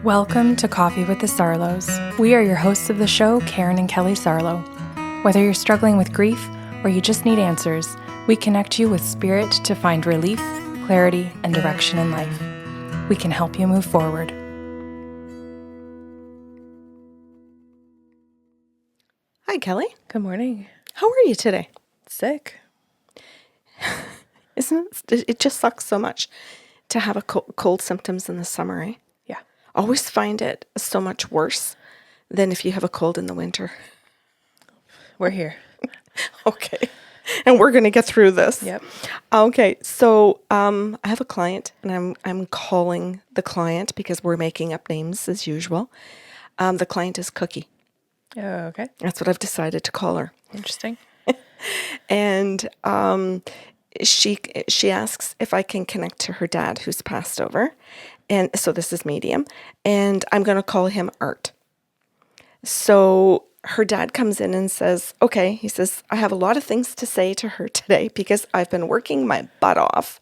Welcome to Coffee with the Sarlos. We are your hosts of the show, Karen and Kelly Sarlo. Whether you're struggling with grief or you just need answers, we connect you with spirit to find relief, clarity, and direction in life. We can help you move forward. Hi, Kelly. Good morning. How are you today? Sick. It just sucks so much to have a cold symptoms in the summer, eh? Yeah. Always find it so much worse than if you have a cold in the winter. We're here. Okay. And we're going to get through this. Yep. Okay. So I have a client and I'm calling the client because we're making up names as usual. The client is Cookie. Oh, okay. That's what I've decided to call her. Interesting. And she asks if I can connect to her dad who's passed over. And so this is medium. And I'm going to call him Art. So her dad comes in and says, okay, he says, I have a lot of things to say to her today because I've been working my butt off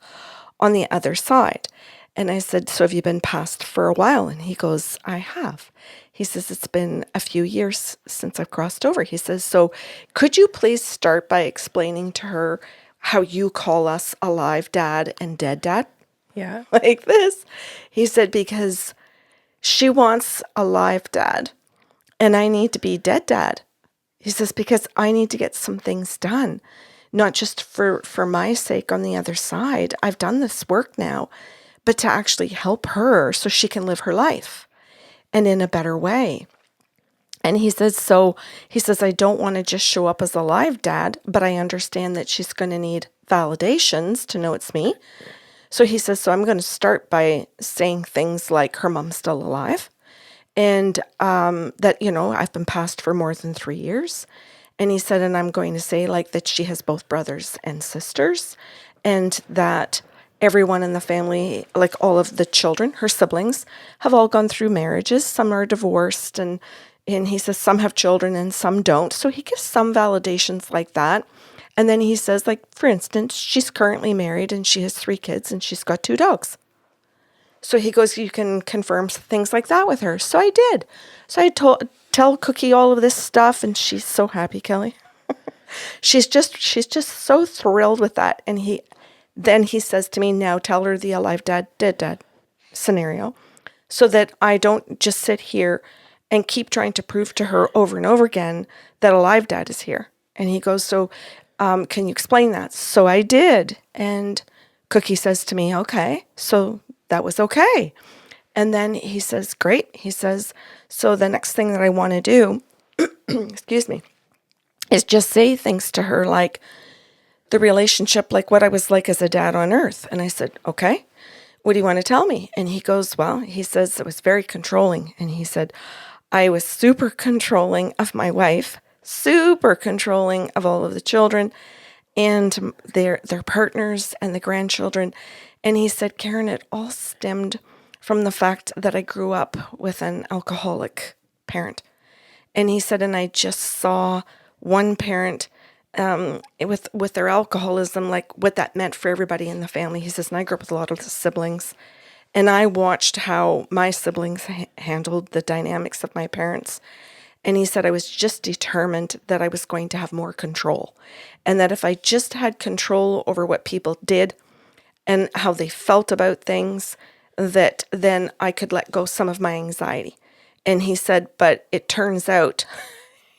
on the other side. And I said, so have you been passed for a while? And he goes, I have. He says, it's been a few years since I've crossed over. He says, so could you please start by explaining to her how you call us alive dad and dead dad? Yeah. Like this. He said, because she wants a live dad and I need to be dead dad. He says, because I need to get some things done, not just for my sake on the other side. I've done this work now, but to actually help her so she can live her life and in a better way. And he says, I don't want to just show up as a live dad, but I understand that she's going to need validations to know it's me. So he says, so I'm going to start by saying things like her mom's still alive and that, I've been passed for more than 3 years. And he said, and I'm going to say like that she has both brothers and sisters and that everyone in the family, like all of the children, her siblings, have all gone through marriages. Some are divorced and he says some have children and some don't. So he gives some validations like that. And then he says, like, for instance, she's currently married and she has 3 kids and she's got 2 dogs. So he goes, you can confirm things like that with her. So I did. So I tell Cookie all of this stuff and she's so happy, Kelly. she's just so thrilled with that. And then he says to me, now tell her the alive dad, dead dad scenario so that I don't just sit here and keep trying to prove to her over and over again that alive dad is here. And he goes, so can you explain that? So I did. And Cookie says to me, okay, so that was okay. And then he says, great. He says, so the next thing that I want to do, excuse me, is just say things to her like the relationship, like what I was like as a dad on earth. And I said, okay, what do you want to tell me? And he goes, well, he says it was very controlling. And he said, I was super controlling of my wife, super controlling of all of the children and their partners and the grandchildren. And he said, Karen, it all stemmed from the fact that I grew up with an alcoholic parent. And he said, and I just saw one parent with their alcoholism, like what that meant for everybody in the family. He says, and I grew up with a lot of siblings. And I watched how my siblings handled the dynamics of my parents. And he said, I was just determined that I was going to have more control. And that if I just had control over what people did and how they felt about things, that then I could let go some of my anxiety. And he said, but it turns out,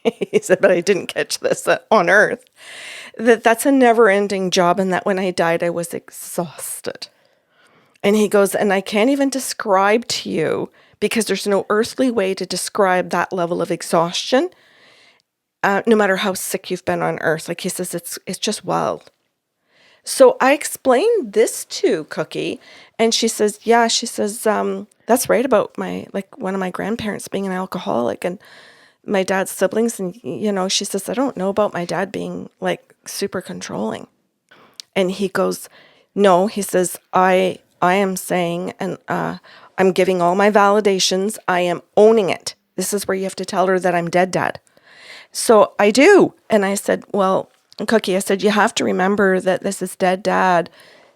he said, but I didn't catch this on earth, that's a never-ending job and that when I died, I was exhausted. And he goes, and I can't even describe to you because there's no earthly way to describe that level of exhaustion, no matter how sick you've been on earth. Like he says, it's just wild. So I explained this to Cookie and she says, yeah, she says, that's right about one of my grandparents being an alcoholic and my dad's siblings. And, she says, I don't know about my dad being like super controlling. And he goes, no, he says, I am saying, and I'm giving all my validations. I am owning it. This is where you have to tell her that I'm dead dad. So I do. And I said, well, Cookie, I said, you have to remember that this is dead dad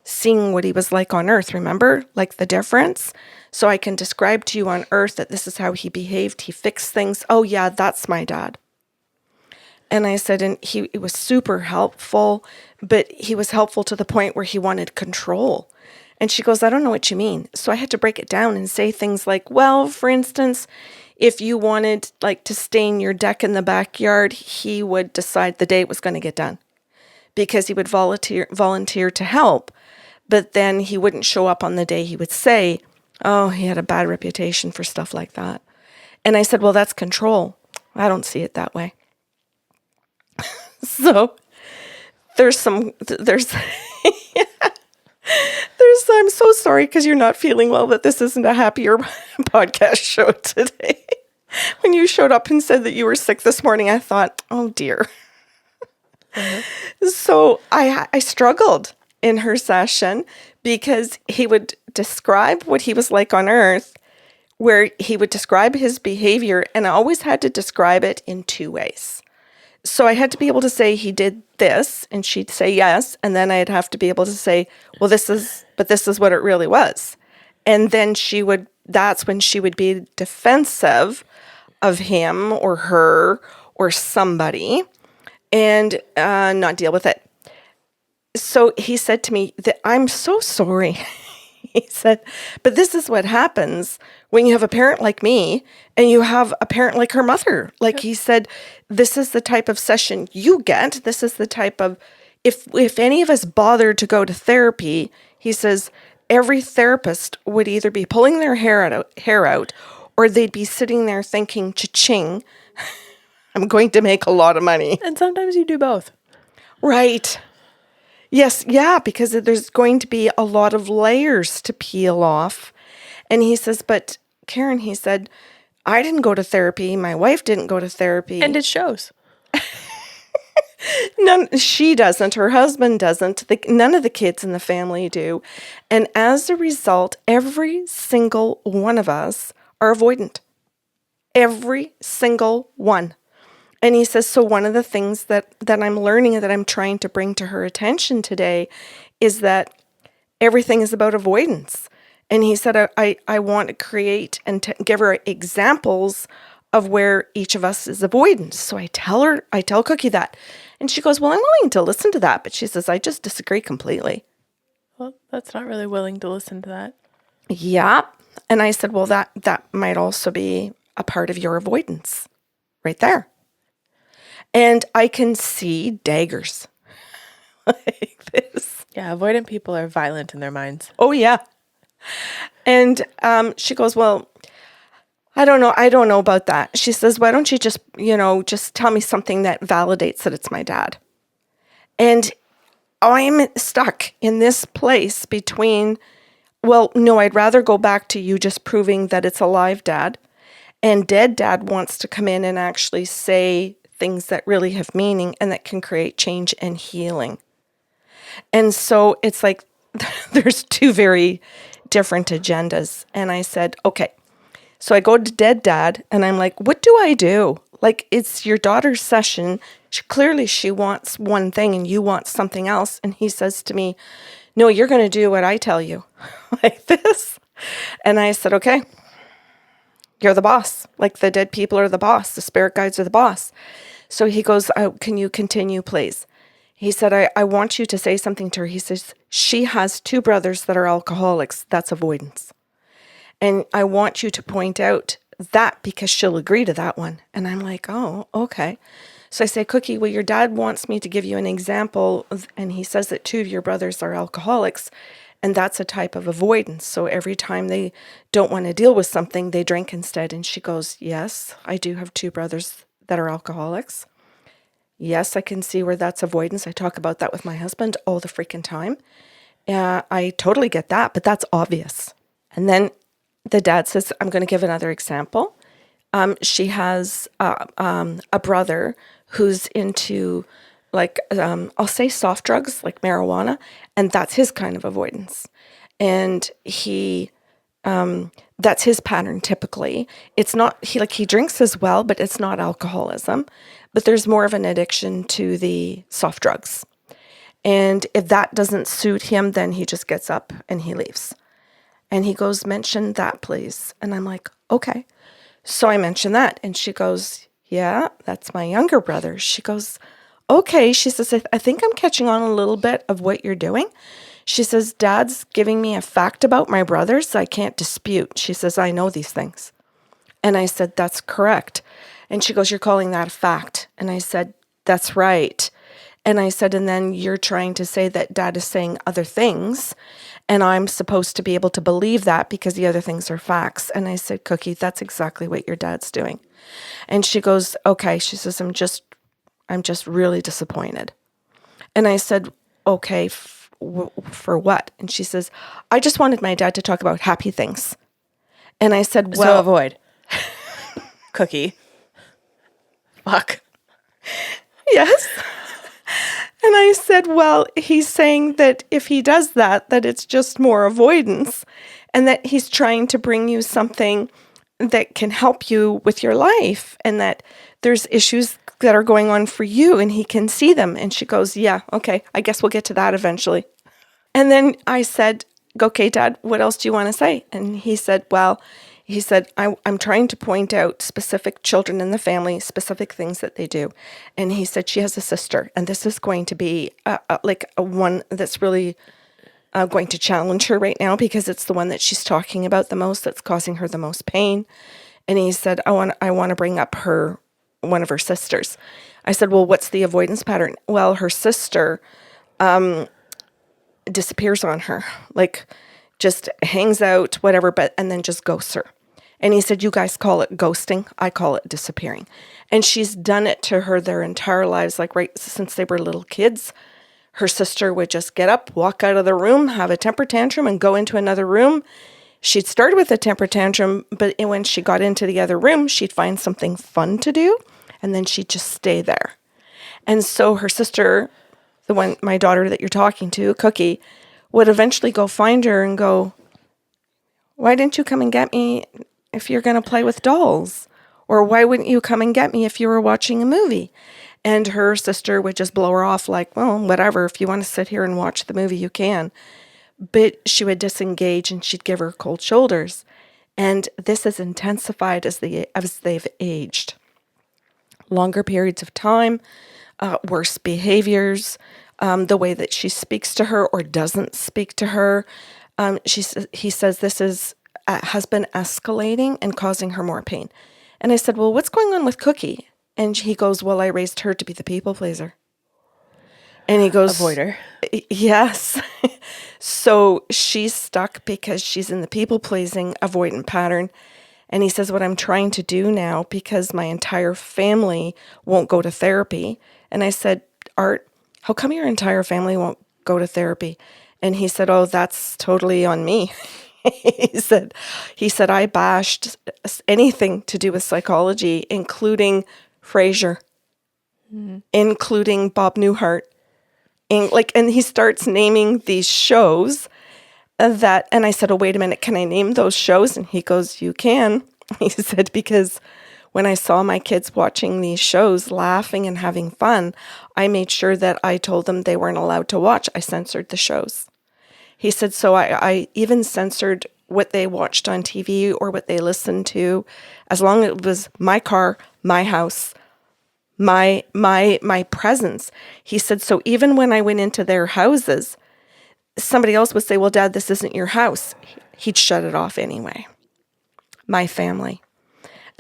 seeing what he was like on earth. Remember, like the difference? So I can describe to you on earth that this is how he behaved. He fixed things. Oh yeah, that's my dad. And I said, and he was super helpful, but he was helpful to the point where he wanted control. And she goes, I don't know what you mean. So I had to break it down and say things like, well, for instance, if you wanted like to stain your deck in the backyard, he would decide the day it was going to get done because he would volunteer to help. But then he wouldn't show up on the day. He would say, oh, he had a bad reputation for stuff like that. And I said, well, that's control. I don't see it that way. So there's I'm so sorry because you're not feeling well that this isn't a happier podcast show today. When you showed up and said that you were sick this morning, I thought, oh dear. So I struggled in her session because he would describe what he was like on earth, where he would describe his behavior, and I always had to describe it in two ways. So I had to be able to say he did this, and she'd say yes, and then I'd have to be able to say, well, this is what it really was. And then that's when she would be defensive of him or her or somebody and not deal with it. So he said to me that I'm so sorry. He said, but this is what happens when you have a parent like me and you have a parent like her mother. Like he said, this is the type of session you get. This is the type of, if any of us bothered to go to therapy, he says, every therapist would either be pulling their hair out or they'd be sitting there thinking, cha-ching, I'm going to make a lot of money. And sometimes you do both. Right. Yes, yeah, because there's going to be a lot of layers to peel off. And he says, but Karen, he said, I didn't go to therapy. My wife didn't go to therapy. And it shows. She doesn't. Her husband doesn't. None of the kids in the family do. And as a result, every single one of us are avoidant. Every single one. And he says, so one of the things that I'm learning and that I'm trying to bring to her attention today is that everything is about avoidance. And he said, I want to create and give her examples of where each of us is avoidance. So I tell Cookie that. And she goes, well, I'm willing to listen to that. But she says, I just disagree completely. Well, that's not really willing to listen to that. Yeah. And I said, well, that might also be a part of your avoidance right there. And I can see daggers like this. Yeah, avoidant people are violent in their minds. Oh, yeah. And she goes, well, I don't know about that. She says, why don't you just tell me something that validates that it's my dad? And I'm stuck in this place between, well, no, I'd rather go back to you just proving that it's a live dad. And dead dad wants to come in and actually say things that really have meaning and that can create change and healing. And so it's like there's two very different agendas. And I said, okay. So I go to dead dad and I'm like, what do I do? Like, it's your daughter's session. Clearly she wants one thing and you want something else. And he says to me, no, you're going to do what I tell you. Like this. And I said, okay, you're the boss. Like, the dead people are the boss. The spirit guides are the boss. So he goes, can you continue, please? He said, I want you to say something to her. He says, she has two brothers that are alcoholics. That's avoidance. And I want you to point out that because she'll agree to that one. And I'm like, oh, okay. So I say, Cookie, well, your dad wants me to give you an example. And he says that two of your brothers are alcoholics. And that's a type of avoidance. So every time they don't want to deal with something, they drink instead. And she goes, yes, I do have two brothers that are alcoholics. Yes, I can see where that's avoidance. I talk about that with my husband all the freaking time. I totally get that, but that's obvious. And then the dad says, I'm going to give another example. She has a brother who's into, like, I'll say soft drugs, like marijuana, and that's his kind of avoidance. And that's his pattern typically. It's not, he drinks as well, but it's not alcoholism. But there's more of an addiction to the soft drugs. And if that doesn't suit him, then he just gets up and he leaves. And he goes, mention that, please. And I'm like, okay. So I mentioned that. And she goes, yeah, that's my younger brother. She goes, okay. She says, I think I'm catching on a little bit of what you're doing. She says, Dad's giving me a fact about my brothers I can't dispute. She says, I know these things. And I said, that's correct. And she goes, you're calling that a fact? And I said, that's right. And I said, and then you're trying to say that Dad is saying other things, and I'm supposed to be able to believe that because the other things are facts. And I said, Cookie, that's exactly what your dad's doing. And she goes, okay. She says, I'm just really disappointed. And I said, okay, for what? And she says, I just wanted my dad to talk about happy things. And I said, well, so avoid. Cookie. Fuck. Yes. And I said, well, he's saying that if he does that, that it's just more avoidance, and that he's trying to bring you something that can help you with your life, and that there's issues that are going on for you and he can see them. And she goes, yeah, okay, I guess we'll get to that eventually. And then I said, okay, Dad, what else do you want to say? And he said, I'm trying to point out specific children in the family, specific things that they do. And he said, she has a sister, and this is going to be one that's really going to challenge her right now, because it's the one that she's talking about the most, that's causing her the most pain. And he said, I want to bring up one of her sisters. I said, well, what's the avoidance pattern? Well, her sister disappears on her, like just hangs out, whatever, and then just ghosts her. And he said, you guys call it ghosting. I call it disappearing. And she's done it to her their entire lives, like right since they were little kids. Her sister would just get up, walk out of the room, have a temper tantrum, and go into another room. She'd start with a temper tantrum, but when she got into the other room, she'd find something fun to do, and then she'd just stay there. And so her sister, the one, my daughter that you're talking to, Cookie, would eventually go find her and go, why didn't you come and get me if you're going to play with dolls? Or why wouldn't you come and get me if you were watching a movie? And her sister would just blow her off like, well, whatever. If you want to sit here and watch the movie, you can. But she would disengage and she'd give her cold shoulders. And this has intensified as they've aged. Longer periods of time, worse behaviors, the way that she speaks to her or doesn't speak to her. He says this has been escalating and causing her more pain. And I said, well, what's going on with Cookie? And he goes, well, I raised her to be the people pleaser. And he goes, Avoider. Yes. So she's stuck because she's in the people pleasing avoidant pattern. And he says, what I'm trying to do now, because my entire family won't go to therapy. And I said, Art, how come your entire family won't go to therapy? And he said, oh, that's totally on me. He said, I bashed anything to do with psychology, including Frasier, including Bob Newhart. And he starts naming these shows and I said, oh, wait a minute, can I name those shows? And he goes, you can. He said, because when I saw my kids watching these shows, laughing and having fun, I made sure that I told them they weren't allowed to watch. I censored the shows. He said, so I even censored what they watched on TV or what they listened to, as long as it was my car, my house, my presence. He said, so even when I went into their houses, somebody else would say, well, Dad, this isn't your house. He'd shut it off anyway. My family.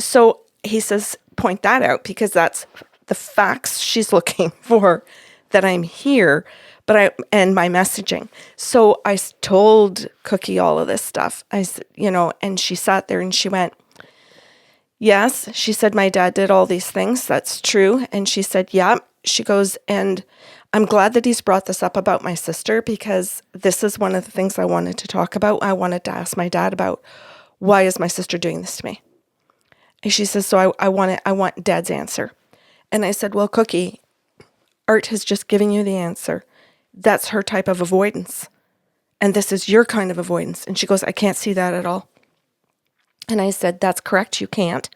So he says, point that out, because that's the facts she's looking for, that I'm here, and my messaging. So I told Cookie all of this stuff. I said, and she sat there and she went, yes. She said, my dad did all these things. That's true. And she said, yeah. She goes, and I'm glad that he's brought this up about my sister, because this is one of the things I wanted to talk about. I wanted to ask my dad about, why is my sister doing this to me? And she says, so I want Dad's answer. And I said, well, Cookie, Art has just given you the answer. That's her type of avoidance. And this is your kind of avoidance. And she goes, I can't see that at all. And I said, that's correct. You can't.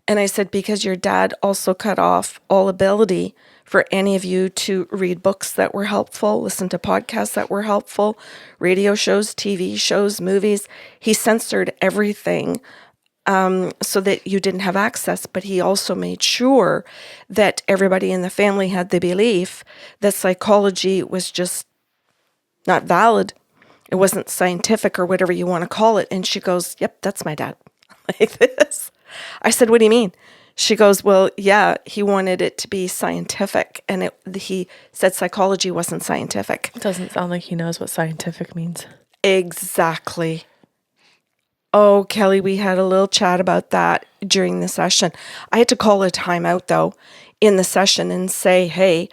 And I said, because your dad also cut off all ability for any of you to read books that were helpful, listen to podcasts that were helpful, radio shows, TV shows, movies. He censored everything so that you didn't have access. But he also made sure that everybody in the family had the belief that psychology was just not valid. It wasn't scientific or whatever you want to call it. And she goes, yep, that's my dad. Like this. I said, what do you mean? She goes, well, yeah, he wanted it to be scientific. And he said psychology wasn't scientific. It doesn't sound like he knows what scientific means. Exactly. Oh, Kelly, we had a little chat about that during the session. I had to call a timeout, though, in the session and say, hey,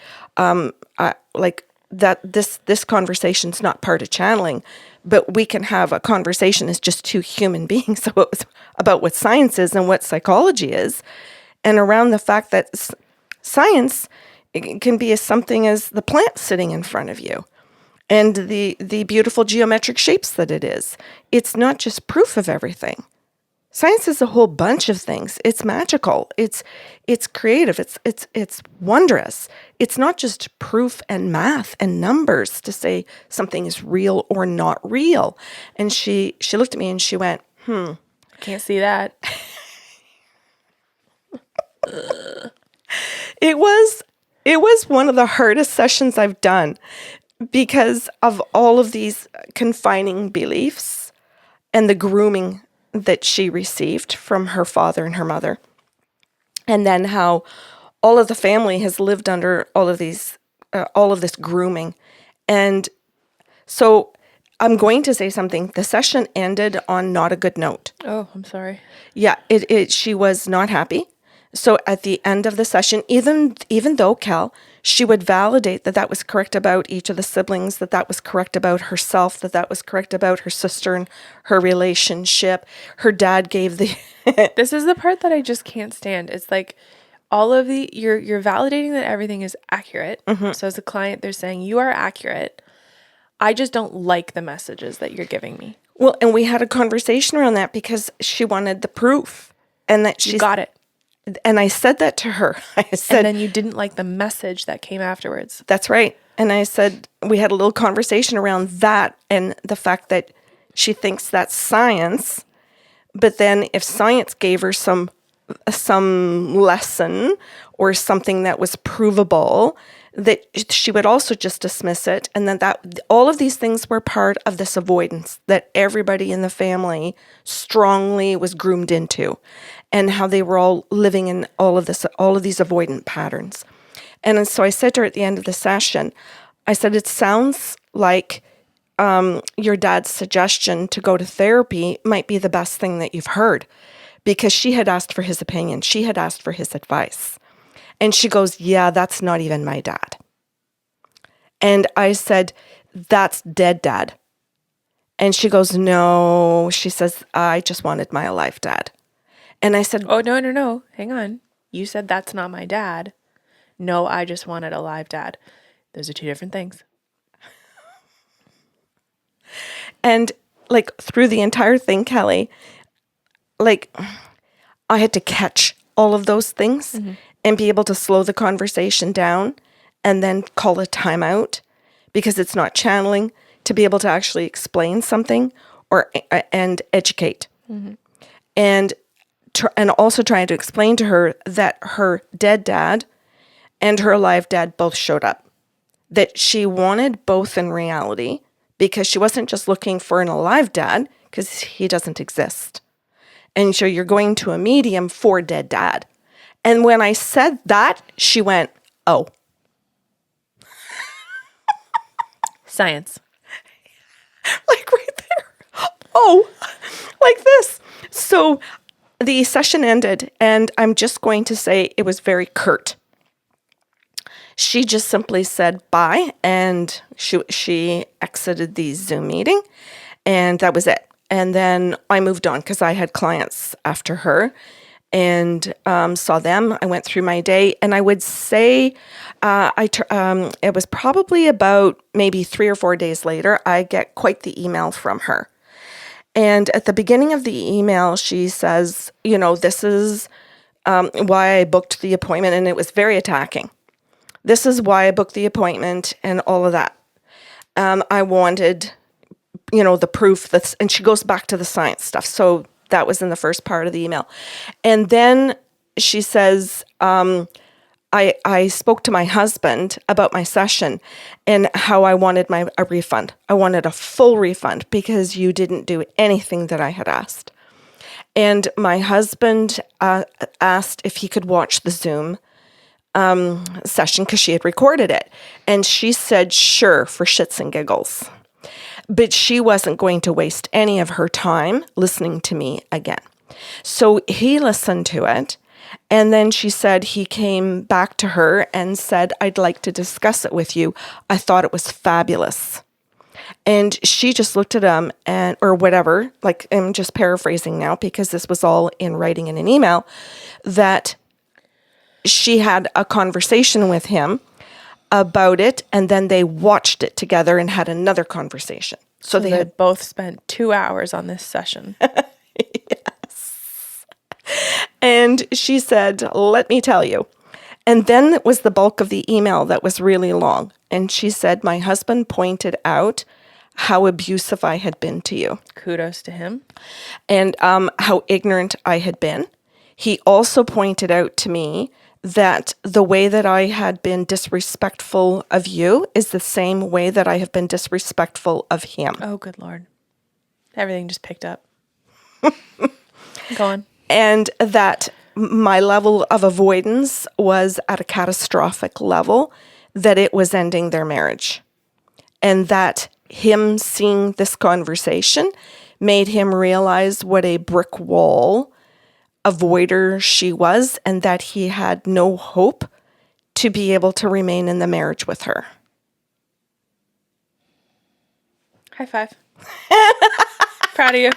this conversation's not part of channeling, but we can have a conversation as just two human beings. So it was about what science is and what psychology is, and around the fact that science can be as something as the plant sitting in front of you and the beautiful geometric shapes that it is. It's not just proof of everything. Science is a whole bunch of things. It's magical. It's creative. It's wondrous. It's not just proof and math and numbers to say something is real or not real. And she looked at me and she went, Can't see that. It was one of the hardest sessions I've done because of all of these confining beliefs and the grooming that she received from her father and her mother. And then how all of the family has lived under all of this grooming. And so I'm going to say something. The session ended on not a good note. Oh, I'm sorry. Yeah, she was not happy. So at the end of the session, even though, Cal, she would validate that was correct about each of the siblings, that was correct about herself, that was correct about her sister and her relationship. Her dad gave the... This is the part that I just can't stand. It's like all of you're validating that everything is accurate. Mm-hmm. So as a client, they're saying you are accurate. I just don't like the messages that you're giving me. Well, and we had a conversation around that because she wanted the proof and that she got it. And I said that to her. I said, and then you didn't like the message that came afterwards. That's right. And I said, we had a little conversation around that and the fact that she thinks that's science. But then if science gave her some lesson or something that was provable, that she would also just dismiss it. And then that all of these things were part of this avoidance that everybody in the family strongly was groomed into, and how they were all living in all of these avoidant patterns. And so I said to her at the end of the session, I said, it sounds like your dad's suggestion to go to therapy might be the best thing that you've heard, because she had asked for his opinion. She had asked for his advice. And she goes, yeah, that's not even my dad. And I said, that's dead dad. And she goes, no. She says, I just wanted my alive dad. And I said, oh, no. Hang on. You said that's not my dad. No, I just wanted a live dad. Those are two different things. And like through the entire thing, Kelly, like I had to catch all of those things and be able to slow the conversation down and then call a timeout, because it's not channeling, to be able to actually explain something and educate. Mm-hmm. And also trying to explain to her that her dead dad and her alive dad both showed up. That she wanted both in reality, because she wasn't just looking for an alive dad, because he doesn't exist. And so you're going to a medium for dead dad. And when I said that, she went, oh. Science. Like right there. Oh, like this. So the session ended, and I'm just going to say it was very curt. She just simply said bye, and she exited the Zoom meeting, and that was it. And then I moved on because I had clients after her, and saw them. I went through my day, and I would say it was probably about maybe 3 or 4 days later, I get quite the email from her. And at the beginning of the email, she says, this is why I booked the appointment, and it was very attacking. This is why I booked the appointment and all of that. I wanted, the proof and she goes back to the science stuff. So that was in the first part of the email. And then she says, I spoke to my husband about my session and how I wanted a refund. I wanted a full refund because you didn't do anything that I had asked. And my husband asked if he could watch the Zoom session because she had recorded it. And she said, sure, for shits and giggles. But she wasn't going to waste any of her time listening to me again. So he listened to it. And then she said he came back to her and said, I'd like to discuss it with you. I thought it was fabulous. And she just looked at him or whatever, like I'm just paraphrasing now because this was all in writing in an email, that she had a conversation with him about it, and then they watched it together and had another conversation. So they had both spent 2 hours on this session. Yes. And she said, let me tell you. And then it was the bulk of the email that was really long. And she said, my husband pointed out how abusive I had been to you. Kudos to him. And how ignorant I had been. He also pointed out to me that the way that I had been disrespectful of you is the same way that I have been disrespectful of him. Oh, good Lord. Everything just picked up. Go on. And that my level of avoidance was at a catastrophic level, that it was ending their marriage. And that him seeing this conversation made him realize what a brick wall avoider she was, and that he had no hope to be able to remain in the marriage with her. High five. Proud of you.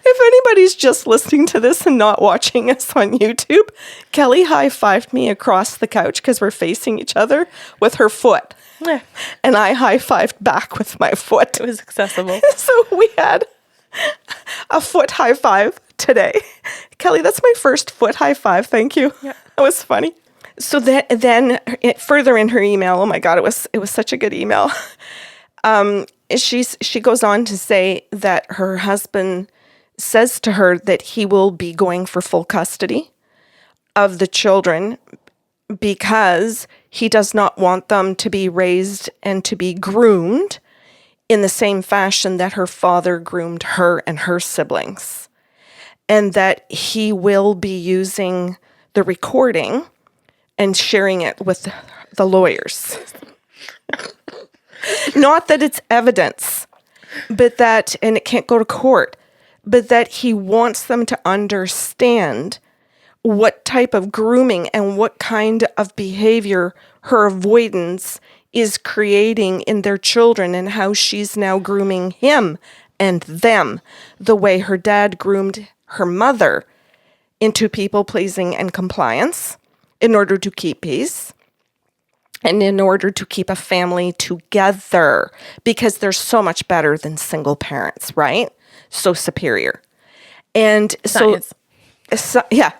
If anybody's just listening to this and not watching us on YouTube, Kelly high-fived me across the couch because we're facing each other with her foot. Yeah. And I high-fived back with my foot. It was accessible. So we had a foot high five today. Kelly, that's my first foot high five. Thank you. Yeah. That was funny. So then further in her email, oh my God, it was such a good email. She goes on to say that her husband says to her that he will be going for full custody of the children because he does not want them to be raised and to be groomed in the same fashion that her father groomed her and her siblings. And that he will be using the recording and sharing it with the lawyers. Not that it's evidence, but that, and it can't go to court, but that he wants them to understand what type of grooming and what kind of behavior her avoidance is creating in their children, and how she's now grooming him and them the way her dad groomed her mother into people-pleasing and compliance in order to keep peace and in order to keep a family together, because they're so much better than single parents, right? So superior. And Science. So yeah.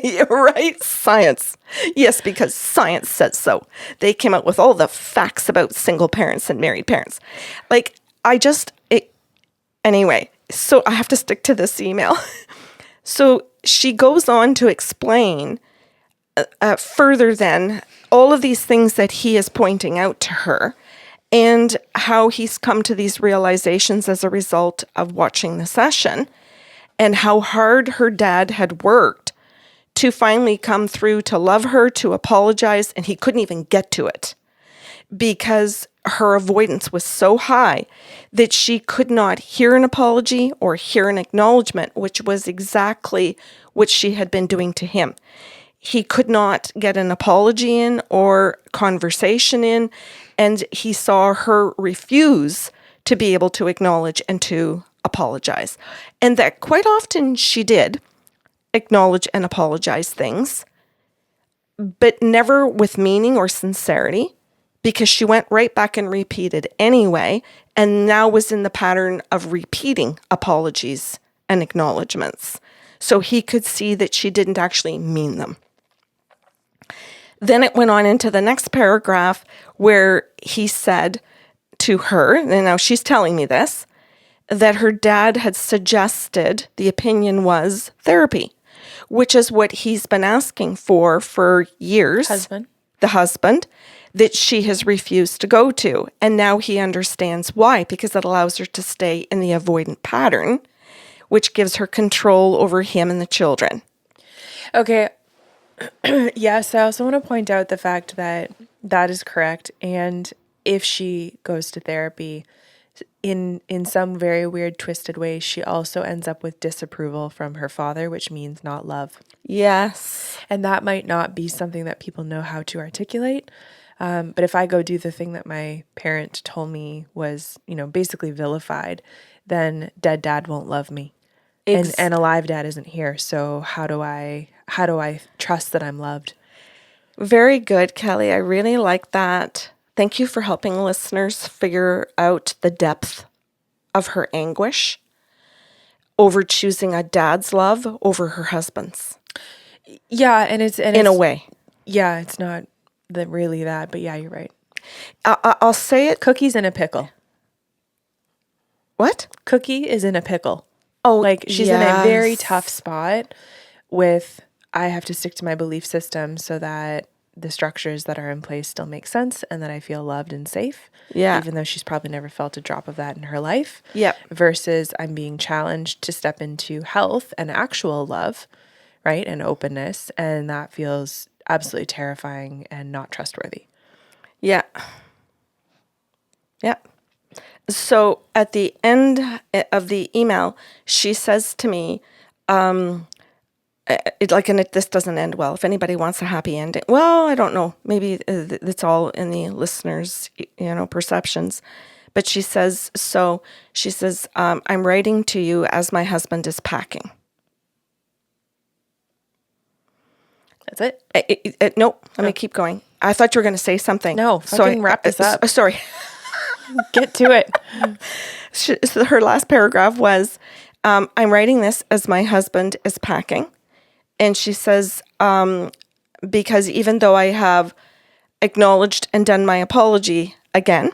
You're right, science. Yes, because science says so. They came out with all the facts about single parents and married parents. Anyway, so I have to stick to this email. So she goes on to explain further then all of these things that he is pointing out to her, and how he's come to these realizations as a result of watching the session, and how hard her dad had worked to finally come through to love her, to apologize, and he couldn't even get to it because her avoidance was so high that she could not hear an apology or hear an acknowledgement, which was exactly what she had been doing to him. He could not get an apology in or conversation in, and he saw her refuse to be able to acknowledge and to apologize. And that quite often she did acknowledge and apologize things, but never with meaning or sincerity, because she went right back and repeated anyway, and now was in the pattern of repeating apologies and acknowledgements. so he could see that she didn't actually mean them. Then it went on into the next paragraph where he said to her, and now she's telling me this, that her dad had suggested, the opinion was therapy, which is what he's been asking for years. The husband, that she has refused to go to. And now he understands why, because it allows her to stay in the avoidant pattern, which gives her control over him and the children. Okay. Yes, I also want to point out the fact that that is correct. And if she goes to therapy, in some very weird, twisted way, she also ends up with disapproval from her father, which means not love. Yes. And that might not be something that people know how to articulate. But if I go do the thing that my parent told me was, basically vilified, then dead dad won't love me. And alive dad isn't here. So how do I trust that I'm loved? Very good, Kelly. I really like that. Thank you for helping listeners figure out the depth of her anguish over choosing a dad's love over her husband's. Yeah, and it's in a way. Yeah, it's not really that, but yeah, you're right. I'll say it. Cookie's in a pickle. What? Cookie is in a pickle. Oh, like she's in a very tough spot with, I have to stick to my belief system so that the structures that are in place still make sense and that I feel loved and safe. Yeah. Even though she's probably never felt a drop of that in her life. Yep. Versus I'm being challenged to step into health and actual love, right? And openness. And that feels absolutely terrifying and not trustworthy. Yeah. Yeah. So at the end of the email, she says to me, this doesn't end well. If anybody wants a happy ending, well, I don't know. Maybe it's all in the listener's, perceptions. But she says, I'm writing to you as my husband is packing. That's it? No, let me keep going. I thought you were going to say something. No, fucking wrap this up. Sorry. Get to it. So her last paragraph was, I'm writing this as my husband is packing. And she says, because even though I have acknowledged and done my apology again,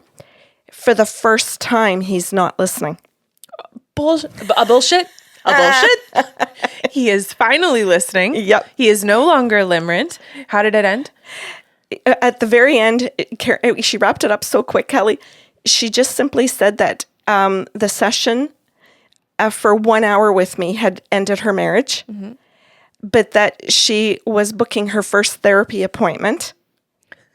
for the first time, he's not listening. Bullshit. He is finally listening. Yep. He is no longer limerent. How did it end? At the very end, she wrapped it up so quick, Kelly. She just simply said that the session for 1 hour with me had ended her marriage. Mm-hmm. But that she was booking her first therapy appointment.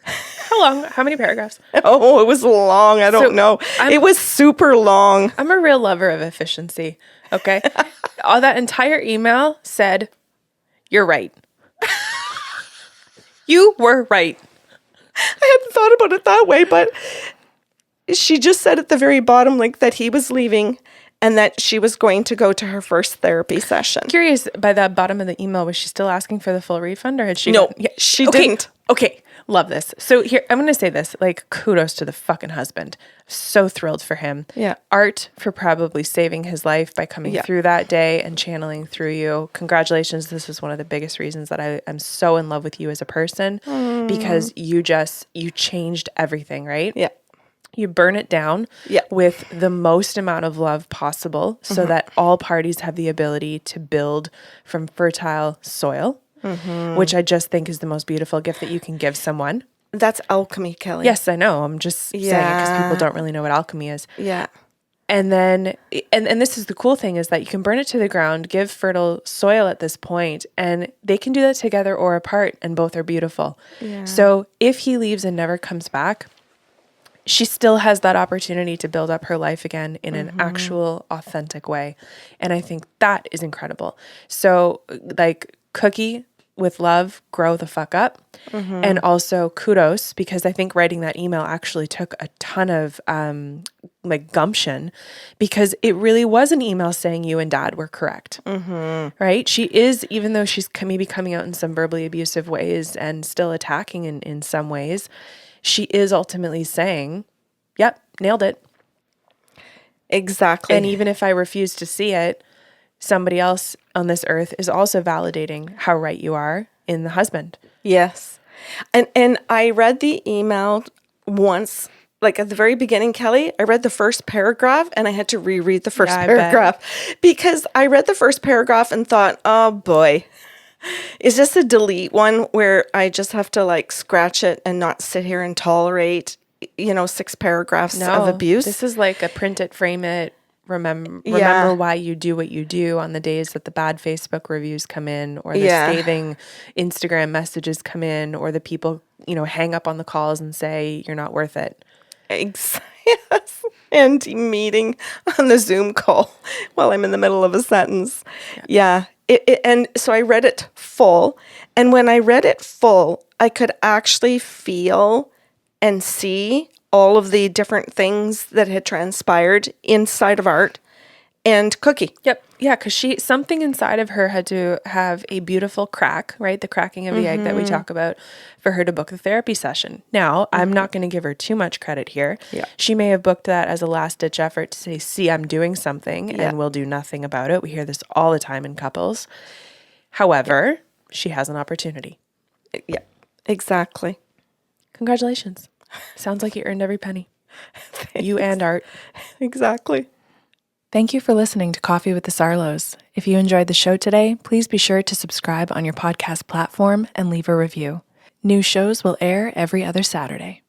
How long? How many paragraphs? Oh, it was long. I don't know. It was super long. I'm a real lover of efficiency. Okay. All that entire email said, you're right. You were right. I hadn't thought about it that way, but she just said at the very bottom, that he was leaving and that she was going to go to her first therapy session. Curious, by the bottom of the email, was she still asking for the full refund or had she? No, she didn't. Okay, love this. So here, I'm going to say this, kudos to the fucking husband. So thrilled for him. Yeah. Art for probably saving his life by coming through that day and channeling through you. Congratulations. This is one of the biggest reasons that I'm so in love with you as a person because you changed everything, right? Yeah. You burn it down with the most amount of love possible so that all parties have the ability to build from fertile soil, which I just think is the most beautiful gift that you can give someone. That's alchemy, Kelly. Yes, I know. I'm just saying it because people don't really know what alchemy is. Yeah. And then, and this is the cool thing is that you can burn it to the ground, give fertile soil at this point, and they can do that together or apart, and both are beautiful. Yeah. So if he leaves and never comes back, she still has that opportunity to build up her life again in an actual authentic way. And I think that is incredible. So Cookie with love, grow the fuck up. And also kudos, because I think writing that email actually took a ton of gumption because it really was an email saying you and dad were correct. Right? She is, even though she's maybe coming out in some verbally abusive ways and still attacking in some ways, she is ultimately saying, yep, nailed it. Exactly. And even if I refuse to see it, somebody else on this earth is also validating how right you are in the husband. Yes. And I read the email once, like at the very beginning, Kelly. I read the first paragraph and I had to reread the first Yeah, I bet. paragraph because I read the first paragraph and thought, oh boy, is this a delete one where I just have to like scratch it and not sit here and tolerate, 6 paragraphs of abuse? This is like a print it, frame it, remember why you do what you do on the days that the bad Facebook reviews come in, or the scathing Instagram messages come in, or the people, hang up on the calls and say you're not worth it. Yes. And meeting on the Zoom call while I'm in the middle of a sentence. Yeah. And so I read it full. And when I read it full, I could actually feel and see all of the different things that had transpired inside of Art and Cookie. Yep. Yeah, because something inside of her had to have a beautiful crack, right? The cracking of the egg that we talk about, for her to book the therapy session. Now, I'm not going to give her too much credit here. Yeah. She may have booked that as a last-ditch effort to say, see, I'm doing something, and we'll do nothing about it. We hear this all the time in couples. However, she has an opportunity. Yeah, exactly. Congratulations. Sounds like you earned every penny. You and Art. Exactly. Thank you for listening to Coffee with the Sarlos. If you enjoyed the show today, please be sure to subscribe on your podcast platform and leave a review. New shows will air every other Saturday.